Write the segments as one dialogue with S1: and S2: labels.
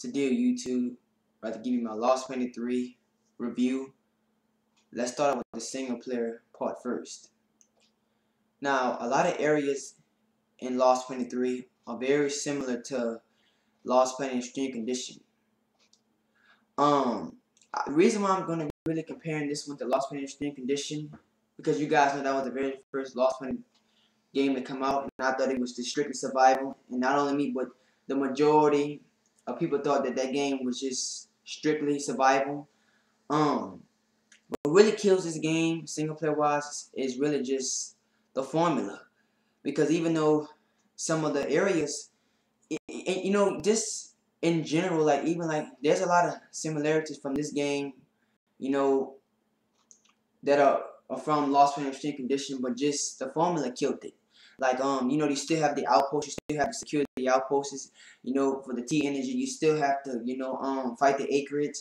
S1: What's the deal, YouTube? About to give you my Lost 23 review. Let's start with the single player part first. Now, a lot of areas in Lost 23 are very similar to Lost Planet Extreme Condition. The reason why I'm going to be really comparing this one to Lost Planet Extreme Condition, because you guys know that was the very first Lost Planet game to come out, and I thought it was just strictly survival. And not only me, but the majority of people thought that that game was just strictly survival. What really kills this game, single player wise, is really just the formula. Because even though some of the areas, you know, just in general, like even like there's a lot of similarities from this game, you know, that are from Lost Planet Extreme Condition, but just the formula killed it. Like, you know, you still have the outposts, you still have to secure the outposts, you know, for the T energy, you still have to, you know, fight the acreage.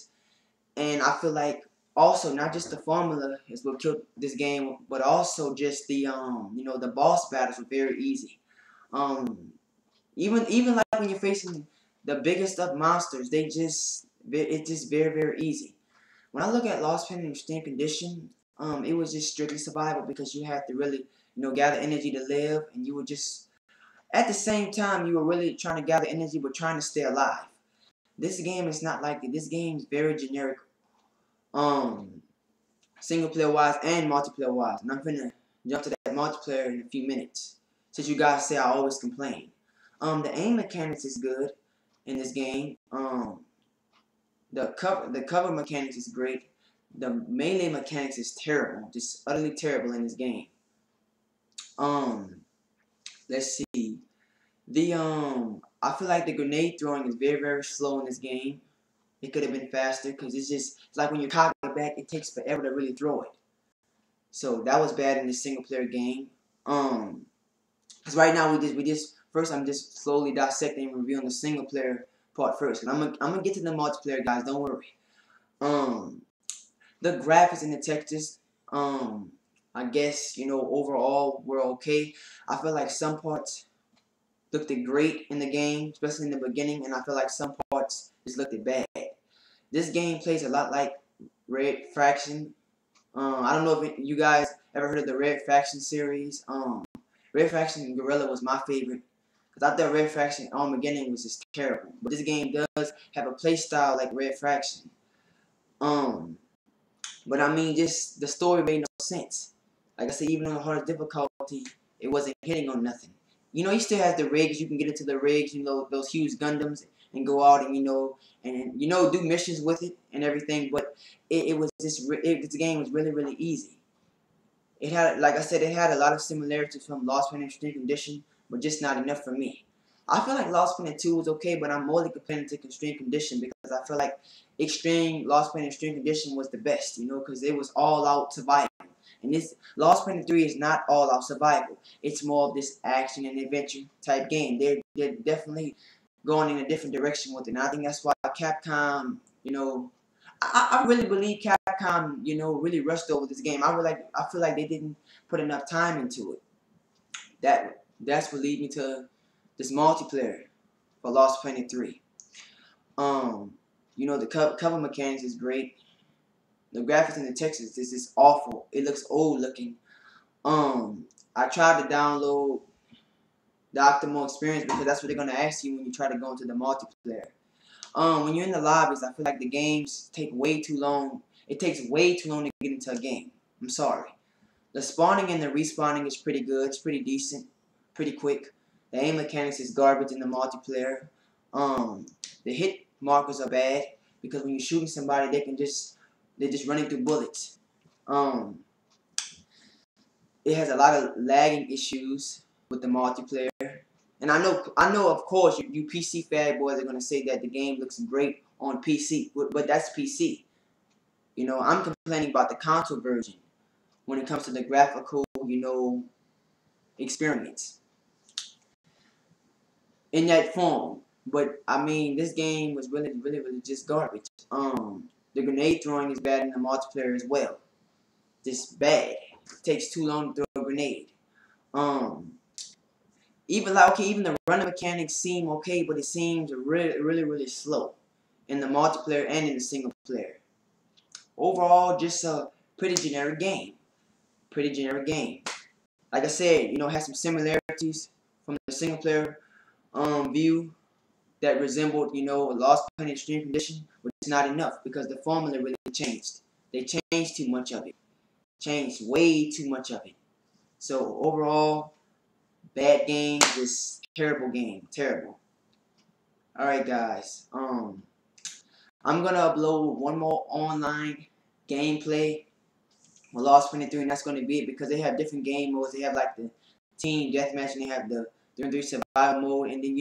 S1: And I feel like also not just the formula is what killed this game, but also just the, you know, the boss battles were very easy. Even like when you're facing the biggest of monsters, it's just very easy. When I look at Lost Planet Extreme Condition, it was just strictly survival because you had to really, you know, gather energy to live, and you were just, at the same time, you were really trying to gather energy but trying to stay alive. This game is not like that. This game is very generic, single player wise and multiplayer wise. And I'm finna jump to that multiplayer in a few minutes, since you guys say I always complain. The aim mechanics is good in this game. The cover mechanics is great. The melee mechanics is terrible, just utterly terrible in this game. Let's see. I feel like the grenade throwing is very slow in this game. It could have been faster because it's like when you cock it back, it takes forever to really throw it. So that was bad in this single player game. Because right now first I'm just slowly dissecting and reviewing the single player part first. And I'm gonna get to the multiplayer, guys. Don't worry. The graphics and the textures, I guess, you know, overall were okay. I feel like some parts looked great in the game, especially in the beginning, and I feel like some parts just looked bad. This game plays a lot like Red Faction. I don't know if you guys ever heard of the Red Faction series. Red Faction Gorilla was my favorite, because I thought Red Faction Armageddon was just terrible. But this game does have a play style like Red Faction. But I mean, just the story made no sense. Like I said, even on the hardest difficulty, it wasn't hitting on nothing. You know, he still has the rigs. You can get into the rigs, you know, those huge Gundams, and go out and, you know, do missions with it and everything. But this game was really easy. It had, like I said, it had a lot of similarities from Lost Planet Extreme Condition, but just not enough for me. I feel like Lost Planet 2 was okay, but I'm more comparing it to Extreme Condition because I feel like Lost Planet Extreme Condition was the best, you know, because it was all out survival. And this Lost Planet 3 is not all out survival. It's more of this action and adventure type game. They're definitely going in a different direction with it. And I think that's why Capcom, you know, I really believe Capcom, you know, really rushed over this game. I feel like they didn't put enough time into it. That's what lead me to this multiplayer for Lost Planet 3. You know, the cover mechanics is great. The graphics and the textures is just awful. It looks old looking. I tried to download the Optimal Experience because that's what they're gonna ask you when you try to go into the multiplayer. When you're in the lobbies, I feel like the games take way too long. It takes way too long to get into a game. I'm sorry. The spawning and the respawning is pretty good. It's pretty decent, pretty quick. The aim mechanics is garbage in the multiplayer. The hit markers are bad because when you're shooting somebody, they're just running through bullets. It has a lot of lagging issues with the multiplayer. And I know, of course, you PC fanboys are gonna say that the game looks great on PC, but that's PC. You know, I'm complaining about the console version when it comes to the graphical, you know, experience in that form. But I mean, this game was really just garbage. The grenade throwing is bad in the multiplayer as well. Just bad. It takes too long to throw a grenade. Even the running mechanics seem okay, but it seems really slow. in the multiplayer and in the single player. Overall, just a pretty generic game. Pretty generic game. Like I said, you know, it has some similarities from the single player view that resembled, you know, Lost Planet Extreme Condition, but it's not enough because the formula really changed. They changed too much of it. Changed way too much of it. So overall, bad game, just terrible game. Terrible. Alright guys. I'm gonna upload one more online gameplay with Lost 23, and that's gonna be it because they have different game modes. They have like the team deathmatch and they have the 3-3 survival mode, and then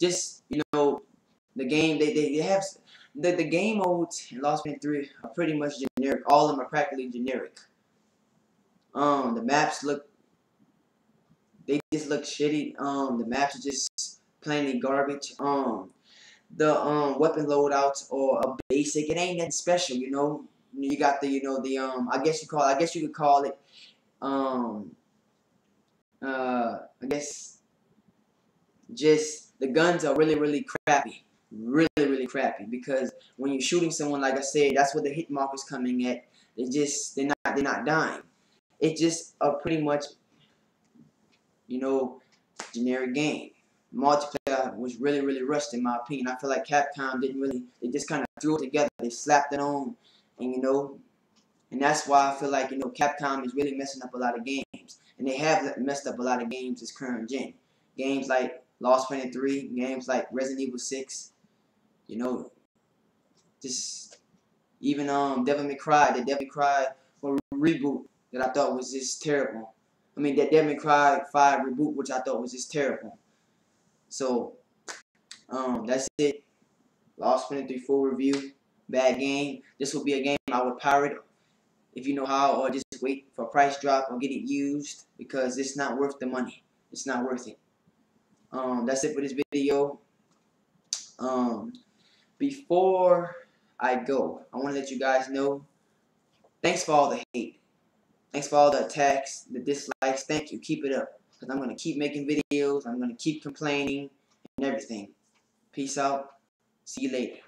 S1: just the game they have the game modes in Lost 23 are pretty much generic. All of them are practically generic. The maps just look shitty. The maps are just plainly garbage. The weapon loadouts are a basic. It ain't nothing special, you know. You got the I guess you could call it I guess just the guns are really crappy. Really crappy because when you're shooting someone, like I said, that's where the hit marker's coming at. They're not dying. It's just a pretty much, you know, generic game. Multiplayer was really rushed in my opinion. I feel like Capcom they just kind of threw it together. They slapped it on, and and that's why I feel like, Capcom is really messing up a lot of games. And they have messed up a lot of games this current gen. Games like Lost 23, games like Resident Evil 6, just even Devil May Cry, the Devil May Cry reboot that I thought was just terrible. I mean, that Devil May Cry 5 reboot, which I thought was just terrible. So, that's it. Lost 23 full review. Bad game. This will be a game I would pirate if you know how, or just wait for a price drop or get it used because it's not worth the money. It's not worth it. That's it for this video. Before I go, I want to let you guys know, thanks for all the hate. Thanks for all the attacks, the dislikes. Thank you. Keep it up. Because I'm going to keep making videos. I'm going to keep complaining and everything. Peace out. See you later.